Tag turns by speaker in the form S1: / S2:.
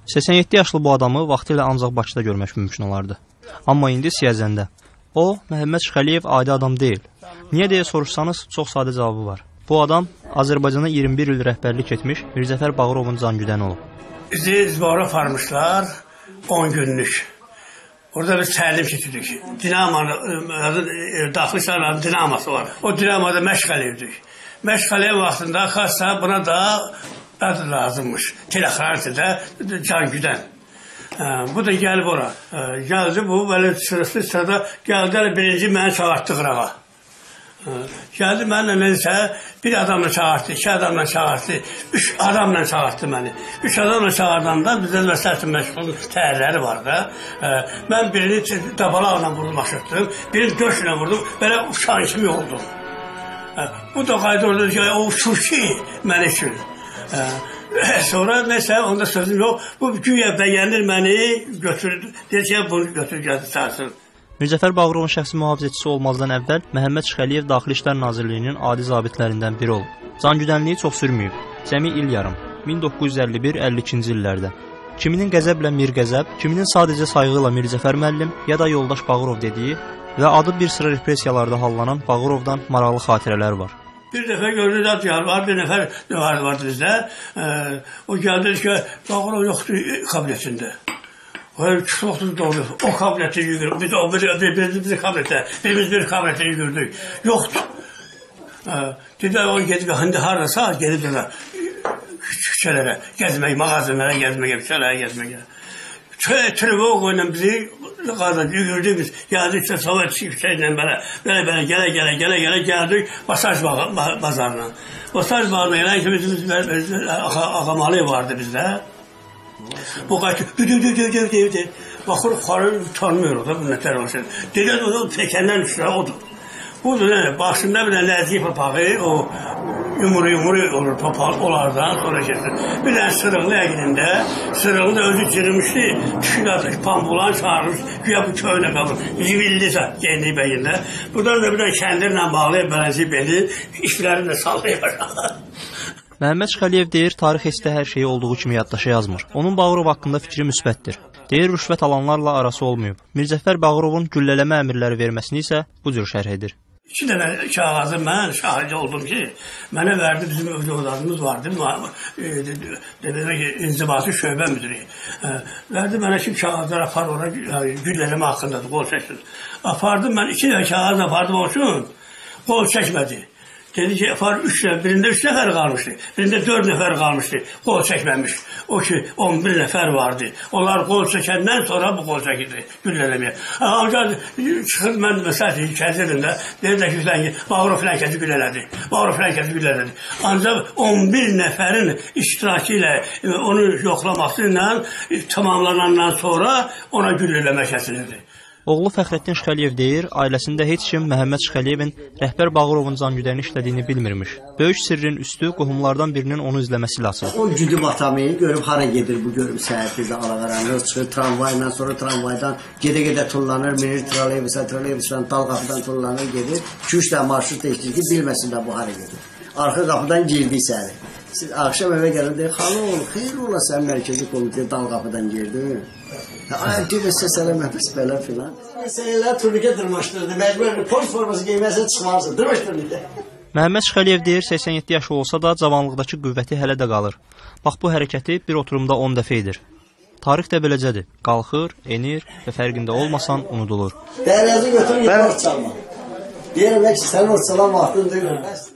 S1: 87 yaşlı bu adamı vaxtilə ancaq Bakıda görmək mümkün olardı. Amma indi Siyəzəndə. O, Məhəmməd Şıxəliyev adi adam deyil. Niyə deyə soruşsanız, çox sadə cavabı var. Bu adam Azərbaycana 21 il rəhbərlik etmiş Mirzəfər Bağırovun cangüdəni olub.
S2: Bizi zbora aparmışlar 10 günlük. Orada biz təlim keçirdik. Daxili sağların dinaması var. O dinamada məşğəliydik. Məşğəliyə vaxtında xassa buna da adı lazımmış. Telexaritədə cangüdən. Bu da gəlib ora. Gəldi bu, belə sırada gəldi, birinci məni çağırtdı qırağa. Gəldi mənlə nədirsə, bir adamla çağırtdı, 2 adamla çağırtdı, 3 adamla çağırtdı məni. 3 adamla çağırdanda bizdə məsələtin məşğul təhərləri var da. Mən birini dabalaqla vurdum, aşırtdım, birini döşlə vurdum, belə uşağın kimi yoldum. Bu da qayda orada ki, o uçur ki, məni üçün. Sonra nəsə, onda sözüm yox, bu güya bəyənir məni, götürdü, deyir ki, bunu götür, gəldi, çağırsın.
S1: Mirzəfər Bağırovun şəxsi mühafizəçisi olmazdan əvvəl Məhəmməd Şıxəliyev Daxili İşlər Nazirliyinin adi zabitlərindən biri olub. Cangüdənliyi çox sürməyib, cəmi il yarım, 1951-52-ci illərdə. Kiminin qəzəblə Mir Qəzəb, kiminin sadəcə sayğı ilə Mirzəfər müəllim, ya da yoldaş Bağırov dediyi və adı bir sıra repressiyalarda hallanan Bağırovdan maraqlı xatirələr var.
S2: Bir dəfə gördük, var, bir nəfər vardı bizdə. O gəldi ki, Bağırov yoxdur kabinetində. Çoxdur doğru, o kabinetə yürüdük, biz bir kabinetə yürüdük, yoxdur. Dedilər, o gedib, hindi haradasa, gedib dedilər, küçələrə, gəzmək, mağazalara gəzmək, küçələrə gəzmək. Trevog ilə bizi yürüdük biz, gəldik, Sovet küçəylə belə, gələ gəldik, Basaj bazarına. Basaj bazarına gələn ki, bizim Ağamalı vardı bizdə. Bu qayıtı, deyir. Baxır, xarı tanımıyor da, bu nətər olsun. Deyir, o təkəndən üstüne odur. Budur, başında bir ləzgi papağı, o yumuru olur papaq onlardan sonra keçir. Bir dənə sırıqlı əqilində, sırıqlı da özü çırılmışdı, tüşülə pambulan çağırmış, güya bu köylə qalır. Zivilli geyinliyi bəyində. Buradan da bir dənə kəndirlə bağlayıb, bələnsi beli, işlərini də sallayıb aşağı.
S1: Məhəmməd Şıxəliyev deyir, tarix heç də hər şeyi olduğu kimi yaddaşa yazmır. Onun Bağırov haqqında fikri müsbətdir. Deyir, rüşvət alanlarla arası olmayıb. Mirzəfər Bağırovun güllələmə əmrləri verməsini isə bu cür şərh edir.
S2: 2 dənə kağızı mən şahidi oldum ki, mənə verdi, bizim övladımız vardı, demək ki, inzibati şöbə müdürü. Verdi mənə ki, kağızlar apar ora güllələmə haqqındadır, qol çəksin. Apardım, mən 2 dənə kağız apardım olsun, qol çəkmədi. Dedi ki, birində 3 nəfər qalmışdı, birində 4 nəfər qalmışdı, qol çəkməmiş. O ki, 11 nəfər vardı. Onlar qol çəkəndən sonra bu qol çəkildi, güllələməyə. Ancaq çıxır, mən məsələ kəzirdim də, dedilər ki, Bağırov filan kəsi güllələdi, Bağırov filan kəsi güllələdi. Ancaq 11 nəfərin iştirakı ilə onu yoxlaması ilə tamamlanandan sonra ona güllələmə kəsilirdi.
S1: Oğlu Fəxrəddin Şıxəliyev deyir, ailəsində heç kim Məhəmməd Şıxəliyevin rəhbər Bağırovun cangüdəni işlədiyini bilmirmiş. Böyük sirrin üstü qohumlardan birinin onu izləməsi ilə açılır.
S3: O güdüb atamı, görüb hara gedir bu görüb səhərdə alaqaranlıq çıxır tramvayla, sonra tramvaydan gedə-gedə tullanır, minir trolleybusdan, dal qapıdan tullanır, gedir. 2-3 dənə marşrut değişdirir ki, bilməsin də bu hara gedir. Arxa qapıdan girdi içəri. Siz axşam evə gəlin deyir, xanım, xeyir ola sən mərkəzi komitəyə dal qapıdan girdin. Ay, deyirsə sənə məhbəs belə filan. Məsələlər turnikə dırmaşdırdı, məcbur polis forması geyməsə çıxmarsın, dırmaş turnikə.
S1: Məhəmməd Şıxəliyev deyir, 87 yaşı olsa da cavanlıqdakı qüvvəti hələ də qalır. Bax, bu hərəkəti bir oturumda 10 dəfə edir. Tarix də beləcədir. Qalxır, enir və fərqində olmasan unudulur.
S3: Dəyərləzi götürün, yavaş çalma. Deyirəm ki, sən o çalan vaxtın deyil.